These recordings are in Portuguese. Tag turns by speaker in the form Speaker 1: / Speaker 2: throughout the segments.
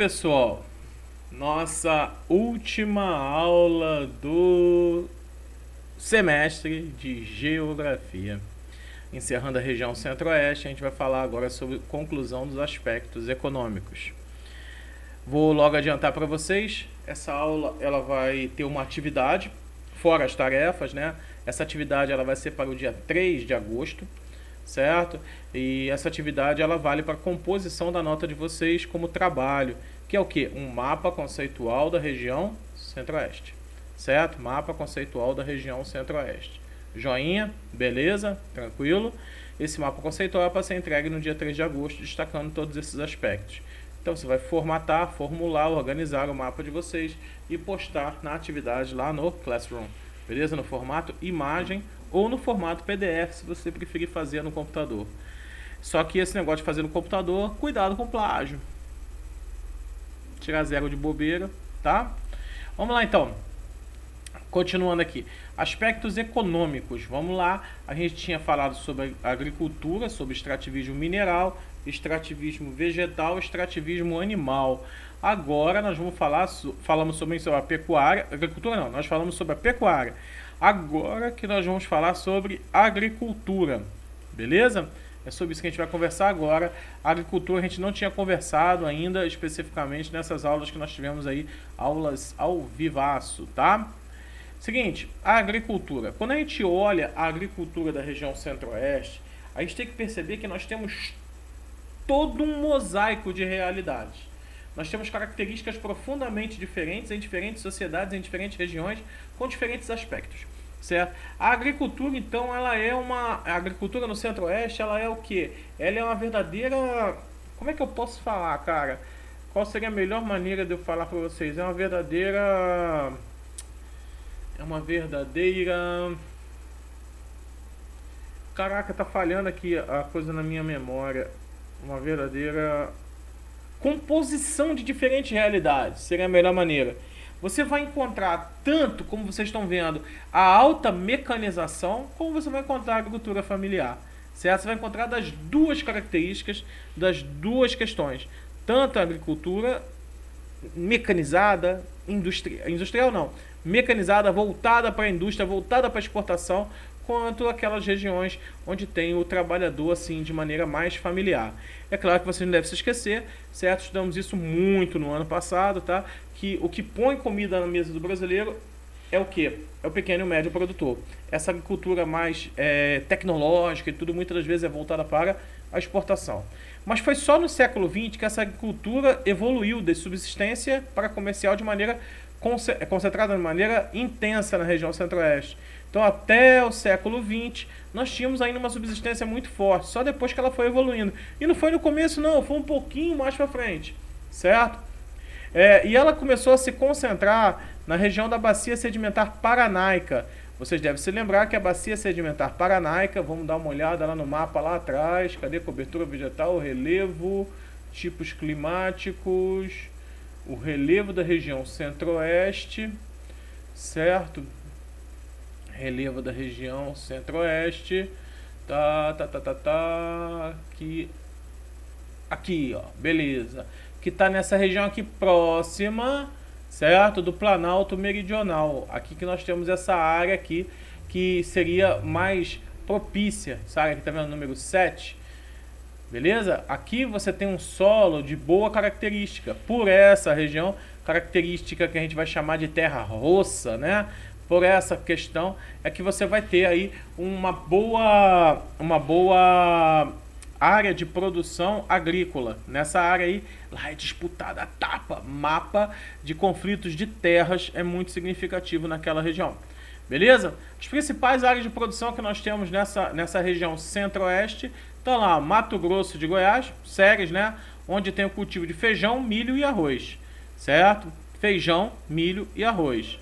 Speaker 1: pessoal, nossa última aula do semestre de Geografia. Encerrando a região Centro-Oeste, a gente vai falar agora sobre conclusão dos aspectos econômicos. Vou logo adiantar para vocês, essa aula ela vai ter uma atividade, fora as tarefas, né? Essa atividade ela vai ser para o dia 3 de agosto, certo? E essa atividade ela vale para a composição da nota de vocês como trabalho, que é o que? Um mapa conceitual da região Centro-Oeste, certo? Mapa conceitual da região Centro-Oeste. Joinha, beleza? Tranquilo? Esse mapa conceitual é para ser entregue no dia 3 de agosto, destacando todos esses aspectos. Então você vai formatar, formular, organizar o mapa de vocês e postar na atividade lá no Classroom. Beleza? No formato imagem ou no formato PDF, se você preferir fazer no computador. Só que esse negócio de fazer no computador, cuidado com plágio. Tirar zero de bobeira, tá? Vamos lá então. Continuando aqui. Aspectos econômicos. Vamos lá. A gente tinha falado sobre agricultura, sobre extrativismo mineral, extrativismo vegetal, extrativismo animal. Agora nós vamos falamos sobre a pecuária. Agricultura não, nós falamos sobre a pecuária. Agora que nós vamos falar sobre agricultura. Beleza? É sobre isso que a gente vai conversar agora. A agricultura a gente não tinha conversado ainda especificamente nessas aulas que nós tivemos aí, aulas ao vivaço, tá? Seguinte, a agricultura. Quando a gente olha a agricultura da região Centro-Oeste, a gente tem que perceber que nós temos todo um mosaico de realidades. Nós temos características profundamente diferentes em diferentes sociedades, em diferentes regiões, com diferentes aspectos, certo? A agricultura, então, ela é a agricultura no Centro-Oeste, ela é o quê? Ela é uma verdadeira... Como é que eu posso falar, cara? Qual seria a melhor maneira de eu falar para vocês? É uma verdadeira... Caraca, tá falhando aqui a coisa na minha memória. Uma verdadeira composição de diferentes realidades, seria a melhor maneira. Você vai encontrar tanto, como vocês estão vendo, a alta mecanização, como você vai encontrar a agricultura familiar, certo? Você vai encontrar das duas características, das duas questões, tanto a agricultura mecanizada, industrial não, mecanizada, voltada para a indústria, voltada para a exportação, quanto aquelas regiões onde tem o trabalhador assim de maneira mais familiar. É claro que você não deve se esquecer, certo? Estudamos isso muito no ano passado, tá? Que o que põe comida na mesa do brasileiro é o quê? É o pequeno e o médio produtor. Essa agricultura mais tecnológica e tudo, muitas das vezes é voltada para a exportação. Mas foi só no século XX que essa agricultura evoluiu de subsistência para comercial de maneira concentrada de maneira intensa na região Centro-Oeste. Então, até o século XX, nós tínhamos ainda uma subsistência muito forte, só depois que ela foi evoluindo. E não foi no começo, não, foi um pouquinho mais para frente, certo? E ela começou a se concentrar na região da bacia sedimentar paranaica. Vocês devem se lembrar que a bacia sedimentar paranaica, vamos dar uma olhada lá no mapa lá atrás, cadê cobertura vegetal, relevo, tipos climáticos, o relevo da região Centro-Oeste, certo? Relevo da região Centro-Oeste, aqui, ó, beleza, que tá nessa região aqui próxima, certo, do Planalto Meridional. Aqui que nós temos essa área aqui, que seria mais propícia, essa área aqui tá vendo o número 7, beleza? Aqui você tem um solo de boa característica, por essa região, característica que a gente vai chamar de terra roça, né? Por essa questão é que você vai ter aí uma boa área de produção agrícola. Nessa área aí, lá é disputada a tapa, mapa de conflitos de terras é muito significativo naquela região. Beleza? As principais áreas de produção que nós temos nessa região Centro-Oeste estão lá, Mato Grosso de Goiás, Ceres, né? Onde tem o cultivo de feijão, milho e arroz, certo? Feijão, milho e arroz.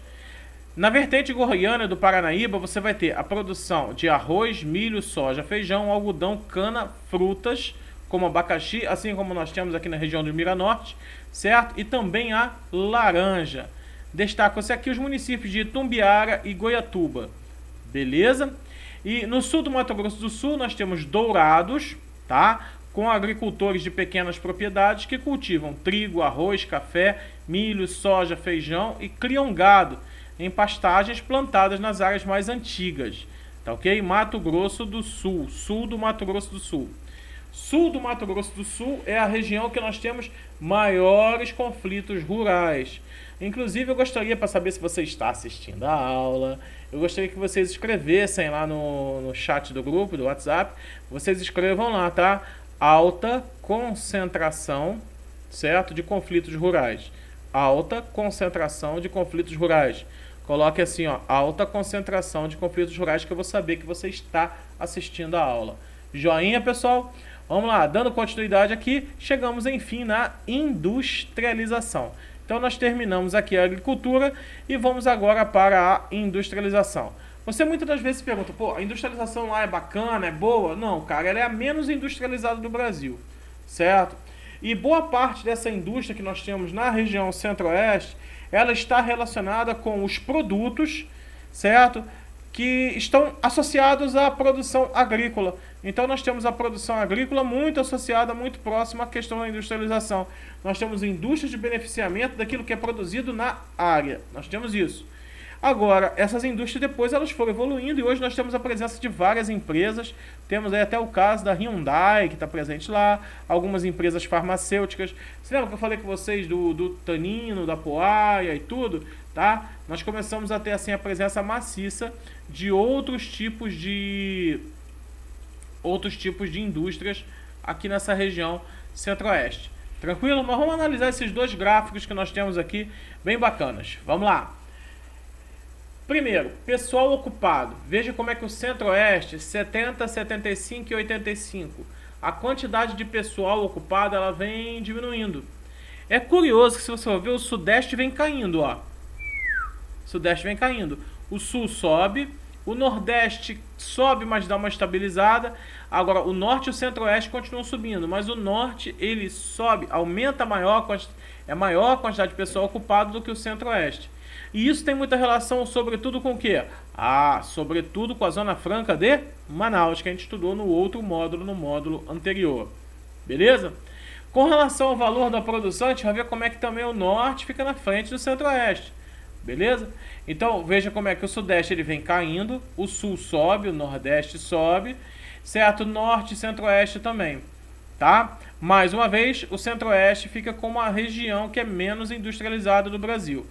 Speaker 1: Na vertente goiana do Paranaíba, você vai ter a produção de arroz, milho, soja, feijão, algodão, cana, frutas, como abacaxi, assim como nós temos aqui na região do Miranorte, certo? E também a laranja. Destacam-se aqui os municípios de Itumbiara e Goiatuba, beleza? E no sul do Mato Grosso do Sul nós temos Dourados, tá? com agricultores de pequenas propriedades que cultivam trigo, arroz, café, milho, soja, feijão e criam gado em pastagens plantadas nas áreas mais antigas. Tá ok? Mato Grosso do Sul, sul do Mato Grosso do Sul. Sul do Mato Grosso do Sul é a região que nós temos maiores conflitos rurais. Inclusive, eu gostaria, para saber se você está assistindo a aula, eu gostaria que vocês escrevessem lá no chat do grupo, do WhatsApp, vocês escrevam lá, tá? Alta concentração, certo? De conflitos rurais. Alta concentração de conflitos rurais. Coloque assim, ó, alta concentração de conflitos rurais, que eu vou saber que você está assistindo a aula. Joinha, pessoal? Vamos lá, dando continuidade aqui, chegamos enfim na industrialização. Então nós terminamos aqui a agricultura e vamos agora para a industrialização. Você muitas das vezes pergunta, pô, a industrialização lá é bacana, é boa? Não, cara, ela é a menos industrializada do Brasil, certo? E boa parte dessa indústria que nós temos na região centro-oeste, ela está relacionada com os produtos, certo? Que estão associados à produção agrícola. Então nós temos a produção agrícola muito associada, muito próxima à questão da industrialização. Nós temos indústrias de beneficiamento daquilo que é produzido na área. Nós temos isso. Agora, essas indústrias depois elas foram evoluindo e hoje nós temos a presença de várias empresas. Temos aí até o caso da Hyundai, que está presente lá, algumas empresas farmacêuticas. Você lembra que eu falei com vocês do Tanino, da Poaia e tudo? Tá? Nós começamos a ter assim a presença maciça de outros tipos de indústrias aqui nessa região centro-oeste. Tranquilo? Mas vamos analisar esses dois gráficos que nós temos aqui, bem bacanas. Vamos lá. Primeiro, pessoal ocupado. Veja como é que o centro-oeste, 70, 75 e 85. A quantidade de pessoal ocupado ela vem diminuindo. É curioso que se você for ver, o sudeste vem caindo, ó. O sudeste vem caindo. O sul sobe. O nordeste sobe, mas dá uma estabilizada. Agora, o norte e o centro-oeste continuam subindo. Mas o norte, ele sobe, aumenta maior a quantidade de pessoal ocupado do que o centro-oeste. E isso tem muita relação, sobretudo, com o quê? Sobretudo com a Zona Franca de Manaus, que a gente estudou no outro módulo, no módulo anterior. Beleza? Com relação ao valor da produção, a gente vai ver como é que também o norte fica na frente do centro-oeste. Beleza? Então, veja como é que o sudeste ele vem caindo, o sul sobe, o nordeste sobe, certo? Norte e centro-oeste também, tá? Mais uma vez, o centro-oeste fica como a região que é menos industrializada do Brasil.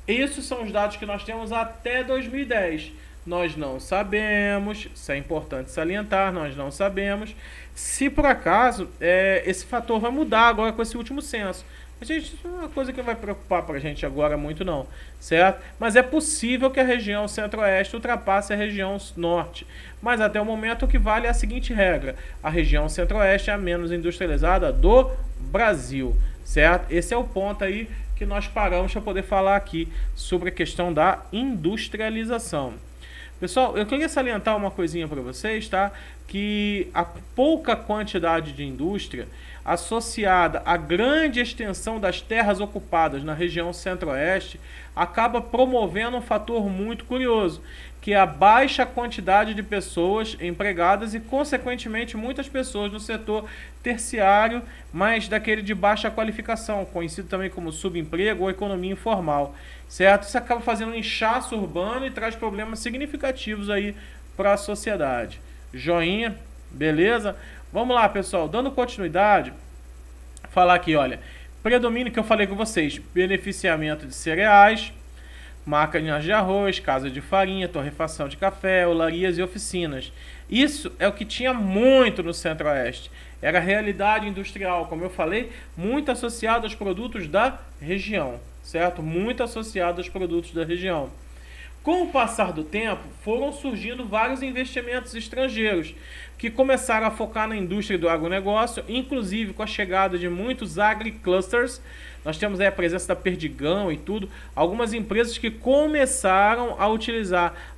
Speaker 1: Esses são os dados que nós temos até 2010. Nós não sabemos, isso é importante salientar, nós não sabemos se por acaso esse fator vai mudar agora com esse último censo. A gente, não é uma coisa que vai preocupar para a gente agora muito não, certo? Mas é possível que a região centro-oeste ultrapasse a região norte. Mas até o momento o que vale é a seguinte regra: a região centro-oeste é a menos industrializada do Brasil, certo? Esse é o ponto aí que nós paramos para poder falar aqui sobre a questão da industrialização. Pessoal, eu queria salientar uma coisinha para vocês, tá? Que a pouca quantidade de indústria associada à grande extensão das terras ocupadas na região centro-oeste acaba promovendo um fator muito curioso, que é a baixa quantidade de pessoas empregadas e, consequentemente, muitas pessoas no setor terciário, mas daquele de baixa qualificação, conhecido também como subemprego ou economia informal, certo? Isso acaba fazendo um inchaço urbano e traz problemas significativos aí para a sociedade. Joinha, beleza? Vamos lá, pessoal, dando continuidade, falar aqui, olha, predomínio que eu falei com vocês, beneficiamento de cereais, máquinas de arroz, casa de farinha, torrefação de café, olarias e oficinas. Isso é o que tinha muito no centro-oeste. Era a realidade industrial, como eu falei, muito associado aos produtos da região, certo? Muito associado aos produtos da região. Com o passar do tempo, foram surgindo vários investimentos estrangeiros que começaram a focar na indústria do agronegócio, inclusive com a chegada de muitos agri-clusters. Nós temos aí a presença da Perdigão e tudo, algumas empresas que começaram a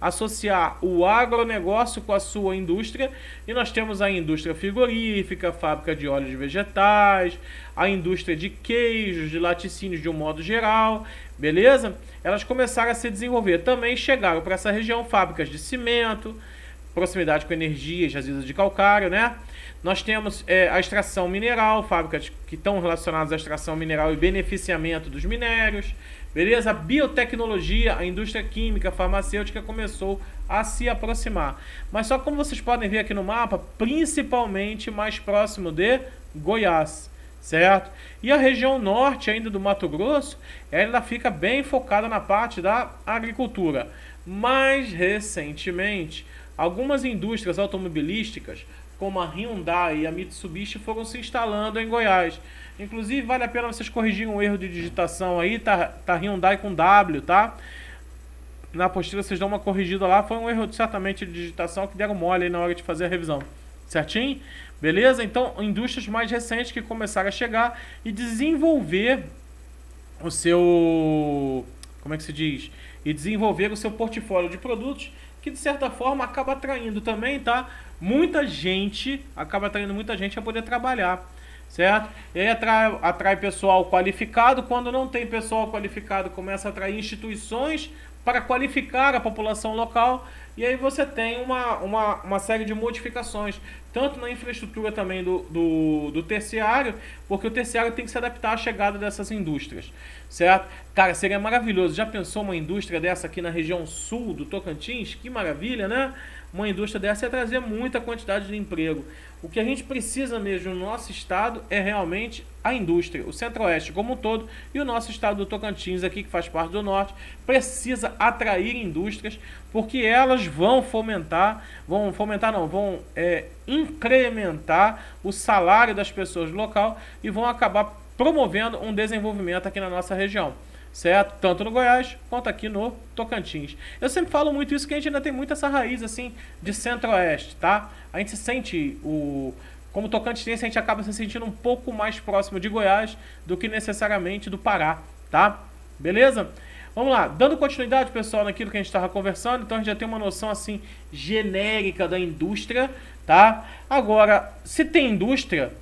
Speaker 1: associar o agronegócio com a sua indústria, e nós temos a indústria frigorífica, a fábrica de óleos vegetais, a indústria de queijos, de laticínios de um modo geral, beleza? Elas começaram a se desenvolver. Também chegaram para essa região fábricas de cimento, proximidade com energia e jazidas de calcário, né? Nós temos a extração mineral, fábricas que estão relacionadas à extração mineral e beneficiamento dos minérios, beleza? A biotecnologia, a indústria química, farmacêutica começou a se aproximar. Mas só como vocês podem ver aqui no mapa, principalmente mais próximo de Goiás, certo? E a região norte ainda do Mato Grosso, ela fica bem focada na parte da agricultura. Mais recentemente, algumas indústrias automobilísticas, como a Hyundai e a Mitsubishi, foram se instalando em Goiás. Inclusive, vale a pena vocês corrigirem um erro de digitação aí, tá Hyundai com W, tá? Na apostila vocês dão uma corrigida lá, foi um erro certamente de digitação que deram mole aí na hora de fazer a revisão. Certinho? Beleza? Então, indústrias mais recentes que começaram a chegar e desenvolver o seu... como é que se diz? E desenvolver o seu portfólio de produtos, que de certa forma acaba atraindo também, tá? Acaba atraindo muita gente a poder trabalhar, certo? E aí atrai pessoal qualificado. Quando não tem pessoal qualificado, começa a atrair instituições para qualificar a população local. E aí você tem uma série de modificações, tanto na infraestrutura também do terciário, porque o terciário tem que se adaptar à chegada dessas indústrias, certo? Cara, seria maravilhoso. Já pensou uma indústria dessa aqui na região sul do Tocantins? Que maravilha, né? Uma indústria dessa ia trazer muita quantidade de emprego. O que a gente precisa mesmo no nosso estado é realmente a indústria. O Centro-Oeste como um todo e o nosso estado do Tocantins aqui, que faz parte do Norte, precisa atrair indústrias, porque elas vão incrementar o salário das pessoas do local e vão acabar promovendo um desenvolvimento aqui na nossa região, certo? Tanto no Goiás quanto aqui no Tocantins. Eu sempre falo muito isso, que a gente ainda tem muito essa raiz assim de Centro-Oeste, tá? A gente se sente como tocantinense, a gente acaba se sentindo um pouco mais próximo de Goiás do que necessariamente do Pará, tá? Beleza? Vamos lá, dando continuidade, pessoal, naquilo que a gente estava conversando. Então a gente já tem uma noção assim genérica da indústria, tá? Agora, se tem indústria,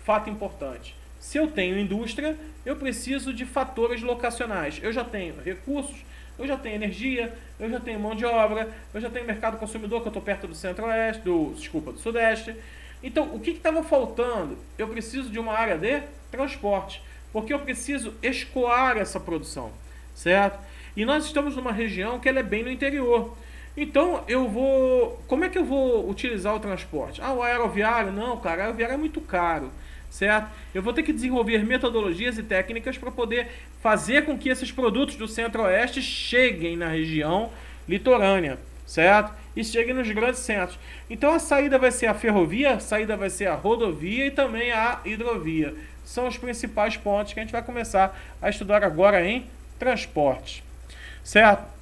Speaker 1: fato importante, se eu tenho indústria, eu preciso de fatores locacionais. Eu já tenho recursos, eu já tenho energia, eu já tenho mão de obra, eu já tenho mercado consumidor, que eu estou perto do Centro-Oeste, do Sudeste. Então, o que estava faltando? Eu preciso de uma área de transporte, porque eu preciso escoar essa produção, certo? E nós estamos numa região que ela é bem no interior. Então, como é que eu vou utilizar o transporte? O aeroviário? Não, cara, o aeroviário é muito caro, certo? Eu vou ter que desenvolver metodologias e técnicas para poder fazer com que esses produtos do Centro-Oeste cheguem na região litorânea, certo? E cheguem nos grandes centros. Então a saída vai ser a ferrovia, a saída vai ser a rodovia e também a hidrovia. São os principais pontos que a gente vai começar a estudar agora em transporte, certo?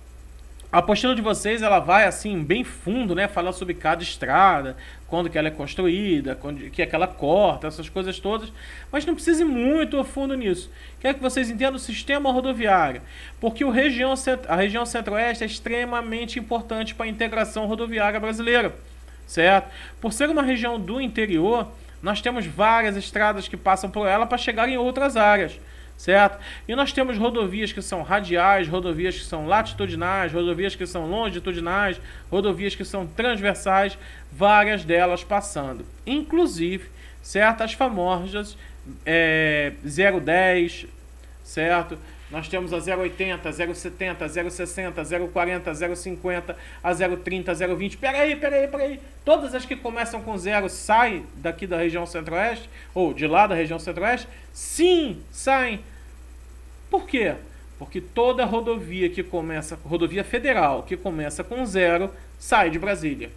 Speaker 1: A apostila de vocês, ela vai assim bem fundo, né? Falar sobre cada estrada, quando que ela é construída, quando que é que ela corta, essas coisas todas. Mas não precisa ir muito a fundo nisso. Quero que vocês entendam o sistema rodoviário, porque a região Centro-Oeste é extremamente importante para a integração rodoviária brasileira, certo? Por ser uma região do interior, nós temos várias estradas que passam por ela para chegar em outras áreas, certo? E nós temos rodovias que são radiais, rodovias que são latitudinais, rodovias que são longitudinais, rodovias que são transversais, várias delas passando. Inclusive, certas famosas 010, certo? Nós temos a 080, 070, 060, 040, 050, a 030, 020. Peraí. Todas as que começam com 0 saem daqui da região Centro-Oeste? Ou de lá da região Centro-Oeste? Sim, saem. Por quê? Porque toda rodovia rodovia federal que começa com 0, sai de Brasília.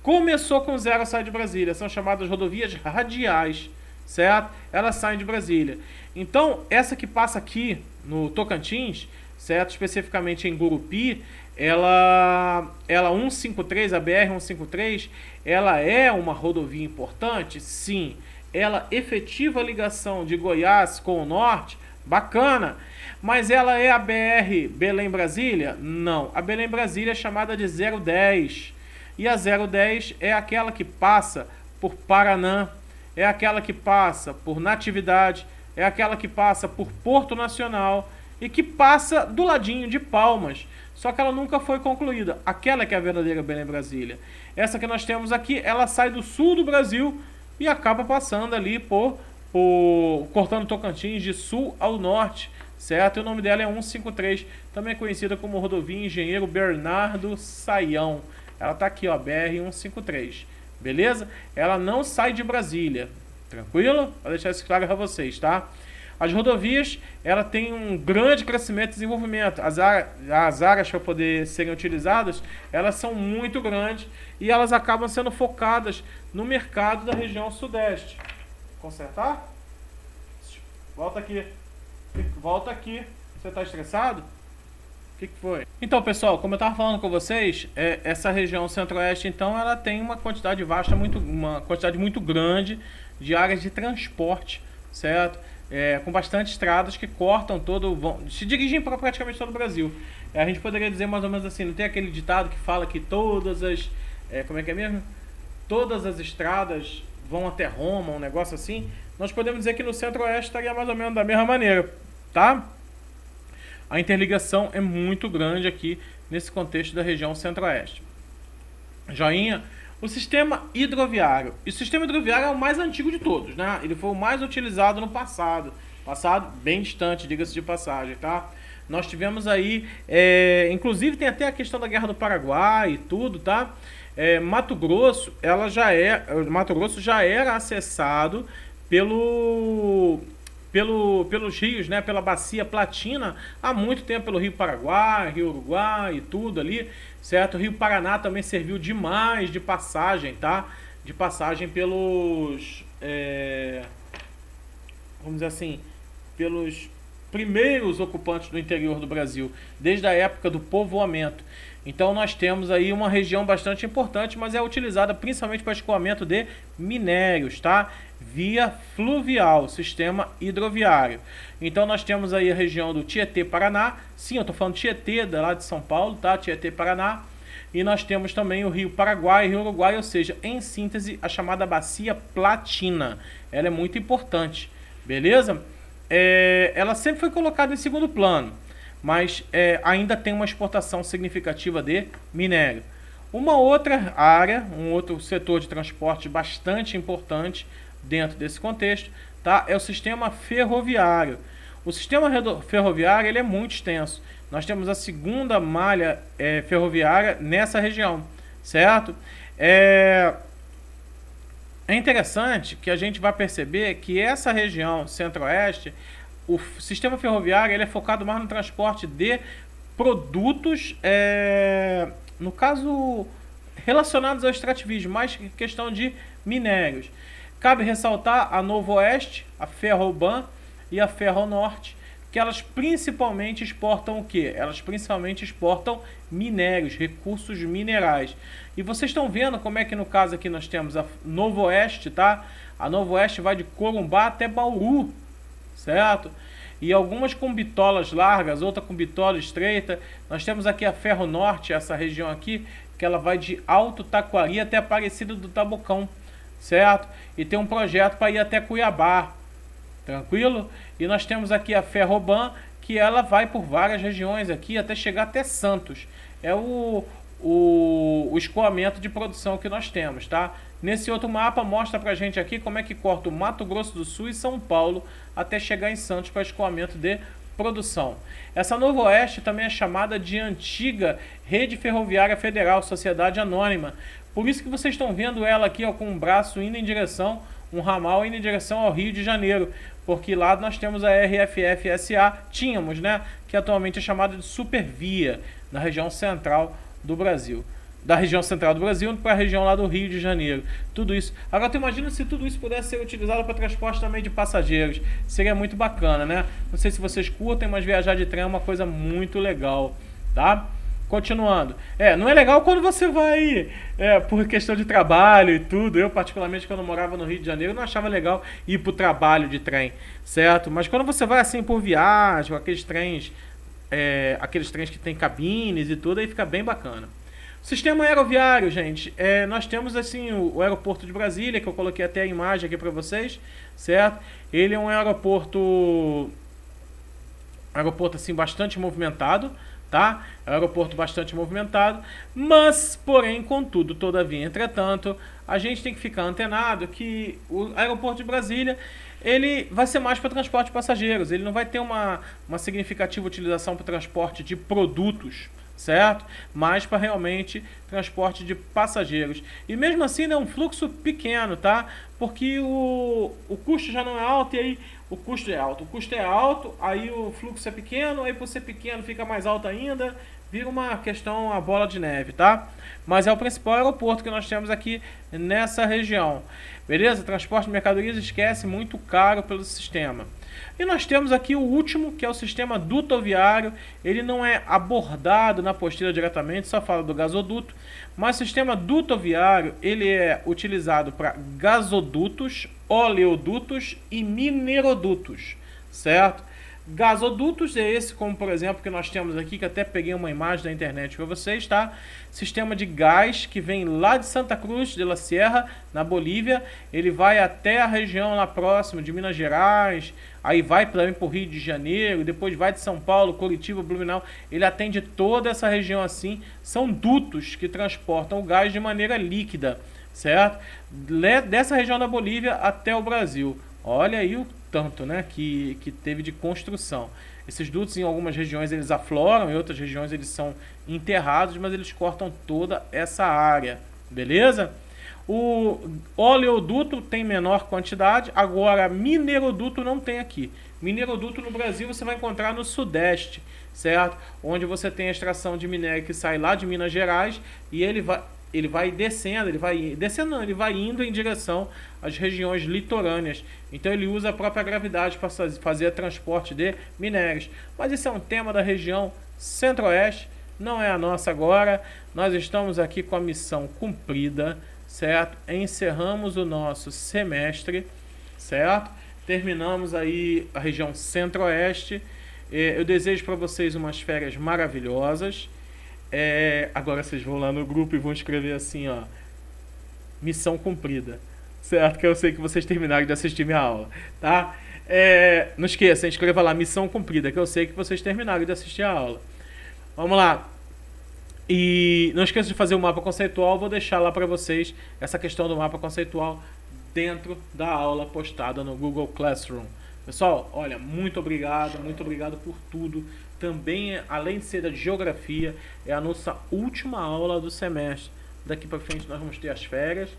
Speaker 1: Começou com 0, sai de Brasília. São chamadas rodovias radiais, certo? Elas saem de Brasília. Então, essa que passa aqui no Tocantins, certo? Especificamente em Gurupi, ela 153, a BR-153, ela é uma rodovia importante? Sim. Ela efetiva a ligação de Goiás com o norte? Bacana. Mas ela é a BR Belém-Brasília? Não. A Belém-Brasília é chamada de 010. E a 010 é aquela que passa por Paranã, é aquela que passa por Natividade, é aquela que passa por Porto Nacional e que passa do ladinho de Palmas, só que ela nunca foi concluída. Aquela que é a verdadeira Belém-Brasília. Essa que nós temos aqui, ela sai do sul do Brasil e acaba passando ali cortando Tocantins de sul ao norte, certo? E o nome dela é 153, também conhecida como rodovia Engenheiro Bernardo Saião. Ela tá aqui, ó, BR-153, beleza? Ela não sai de Brasília, tranquilo? Vou deixar isso claro para vocês, tá? As rodovias, ela tem um grande crescimento e desenvolvimento. As áreas para poder serem utilizadas, elas são muito grandes e elas acabam sendo focadas no mercado da região sudeste. Consertar? Volta aqui. Volta aqui. Você está estressado? O que foi? Então, pessoal, como eu estava falando com vocês, essa região centro-oeste, então, ela tem uma quantidade vasta, uma quantidade muito grande de áreas de transporte, certo? Com bastante estradas que cortam se dirigem para praticamente todo o Brasil. A gente poderia dizer mais ou menos assim, não tem aquele ditado que fala que todas as... como é que é mesmo? Todas as estradas vão até Roma, um negócio assim. Nós podemos dizer que no centro-oeste estaria mais ou menos da mesma maneira, tá? A interligação é muito grande aqui nesse contexto da região centro-oeste. Joinha? O sistema hidroviário. E o sistema hidroviário é o mais antigo de todos, né? Ele foi o mais utilizado no passado. Passado bem distante, diga-se de passagem, tá? Nós tivemos aí, inclusive tem até a questão da Guerra do Paraguai e tudo, tá? Mato Grosso já era acessado pelos rios, né, pela bacia Platina, há muito tempo, pelo Rio Paraguai, Rio Uruguai e tudo ali, certo? O Rio Paraná também serviu demais de passagem, tá? De passagem pelos, vamos dizer assim, pelos primeiros ocupantes do interior do Brasil, desde a época do povoamento. Então nós temos aí uma região bastante importante, mas é utilizada principalmente para escoamento de minérios, tá? Via fluvial, sistema hidroviário. Então nós temos aí a região do Tietê-Paraná. Sim, eu estou falando Tietê, lá de São Paulo, tá? Tietê-Paraná. E nós temos também o Rio Paraguai e Rio Uruguai, ou seja, em síntese, a chamada Bacia Platina. Ela é muito importante, beleza? Ela sempre foi colocada em segundo plano, mas ainda tem uma exportação significativa de minério. Uma outra área, um outro setor de transporte bastante importante dentro desse contexto, tá? É o sistema ferroviário. O sistema ferroviário ele é muito extenso. Nós temos a segunda malha ferroviária nessa região, certo? É interessante que a gente vai perceber que essa região centro-oeste, o sistema ferroviário ele é focado mais no transporte de produtos, no caso, relacionados ao extrativismo, mais questão de minérios. Cabe ressaltar a Novo Oeste, a Ferroban e a Ferronorte, que elas principalmente exportam o quê? Elas principalmente exportam minérios, recursos minerais. E vocês estão vendo como é que no caso aqui nós temos a Novo Oeste, tá? A Novo Oeste vai de Corumbá até Bauru, certo? E algumas com bitolas largas, outra com bitola estreita. Nós temos aqui a Ferronorte, essa região aqui, que ela vai de Alto Taquari até Aparecida do Tabucão, certo? E tem um projeto para ir até Cuiabá, tranquilo? E nós temos aqui a Ferroban, que ela vai por várias regiões aqui, até chegar até Santos. É o escoamento de produção que nós temos, tá? Nesse outro mapa mostra pra gente aqui como é que corta o Mato Grosso do Sul e São Paulo até chegar em Santos para escoamento de produção. Essa Novo Oeste também é chamada de Antiga Rede Ferroviária Federal, Sociedade Anônima. Por isso que vocês estão vendo ela aqui, ó, com um braço indo em direção, um ramal indo em direção ao Rio de Janeiro, porque lá nós temos a RFF-SA, tínhamos, né, que atualmente é chamada de Supervia, na região central do Brasil. Da região central do Brasil para a região lá do Rio de Janeiro. Tudo isso. Agora tu imagina se tudo isso pudesse ser utilizado para transporte também de passageiros. Seria muito bacana, né? Não sei se vocês curtem, mas viajar de trem é uma coisa muito legal, tá? Continuando. Não é legal quando você vai por questão de trabalho e tudo. Eu, particularmente, quando eu morava no Rio de Janeiro, não achava legal ir para o trabalho de trem, certo? Mas quando você vai assim por viagem, aqueles trens que tem cabines e tudo, aí fica bem bacana. Sistema aeroviário, gente, nós temos assim o aeroporto de Brasília, que eu coloquei até a imagem aqui para vocês, certo? Ele é um aeroporto Aeroporto assim bastante movimentado, tá? Aeroporto bastante movimentado, mas, porém, contudo, todavia, entretanto, a gente tem que ficar antenado que o aeroporto de Brasília, ele vai ser mais para transporte de passageiros, ele não vai ter uma significativa utilização para transporte de produtos, certo? Mas para realmente transporte de passageiros. E mesmo assim, é um fluxo pequeno, tá? Porque o custo já não é alto e aí o custo é alto. O custo é alto, aí o fluxo é pequeno, aí por ser pequeno fica mais alto ainda, vira uma questão, a bola de neve, tá? Mas é o principal aeroporto que nós temos aqui nessa região. Beleza? Transporte de mercadorias, esquece, muito caro pelo sistema. E nós temos aqui o último, que é o sistema dutoviário. Ele não é abordado na apostila diretamente, só fala do gasoduto. Mas o sistema dutoviário, ele é utilizado para gasodutos, oleodutos e minerodutos, certo? Gasodutos é esse, como por exemplo, que nós temos aqui, que até peguei uma imagem da internet para vocês, tá? Sistema de gás que vem lá de Santa Cruz de la Sierra, na Bolívia, ele vai até a região lá próxima de Minas Gerais, aí vai também para o Rio de Janeiro, depois vai de São Paulo, Curitiba, Blumenau, ele atende toda essa região assim, são dutos que transportam o gás de maneira líquida, certo? Dessa região da Bolívia até o Brasil. Olha aí o tanto, né, que teve de construção. Esses dutos em algumas regiões eles afloram, em outras regiões eles são enterrados, mas eles cortam toda essa área, beleza? O oleoduto tem menor quantidade, agora mineroduto não tem aqui. Mineroduto no Brasil você vai encontrar no Sudeste, certo? Onde você tem a extração de minério que sai lá de Minas Gerais e ele vai descendo, ele vai indo em direção às regiões litorâneas. Então ele usa a própria gravidade para fazer transporte de minérios. Mas esse é um tema da região Centro-Oeste, não é a nossa agora. Nós estamos aqui com a missão cumprida, certo? Encerramos o nosso semestre, certo? Terminamos aí a região Centro-Oeste. Eu desejo para vocês umas férias maravilhosas. Agora vocês vão lá no grupo e vão escrever assim, ó, missão cumprida, certo? Que eu sei que vocês terminaram de assistir minha aula, tá? Não esqueça, escreva lá, missão cumprida, que eu sei que vocês terminaram de assistir a aula. Vamos lá. E não esqueça de fazer o mapa conceitual, vou deixar lá para vocês essa questão do mapa conceitual dentro da aula postada no Google Classroom. Pessoal, olha, muito obrigado por tudo. Também, além de ser da geografia, é a nossa última aula do semestre. Daqui para frente nós vamos ter as férias.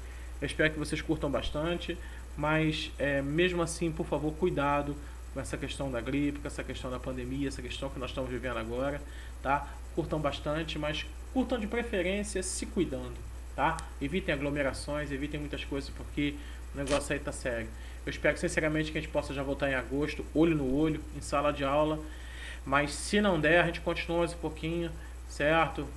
Speaker 1: Eu espero que vocês curtam bastante, mas mesmo assim, por favor, cuidado com essa questão da gripe, com essa questão da pandemia, essa questão que nós estamos vivendo agora, tá? Curtam bastante, mas curtam de preferência se cuidando, tá? Evitem aglomerações, evitem muitas coisas, porque o negócio aí tá sério. Eu espero sinceramente que a gente possa já voltar em agosto, olho no olho, em sala de aula. Mas se não der, a gente continua mais um pouquinho, certo?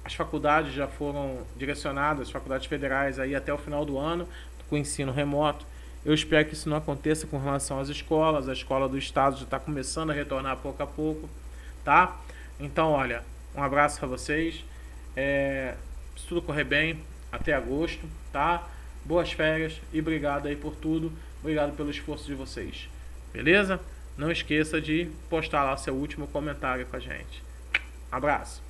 Speaker 1: As faculdades já foram direcionadas, as faculdades federais aí até o final do ano, com o ensino remoto. Eu espero que isso não aconteça com relação às escolas. A escola do estado já está começando a retornar pouco a pouco, tá? Então, olha, um abraço para vocês. Se tudo correr bem, até agosto, tá? Boas férias e obrigado aí por tudo. Obrigado pelo esforço de vocês. Beleza? Não esqueça de postar lá seu último comentário com a gente. Abraço!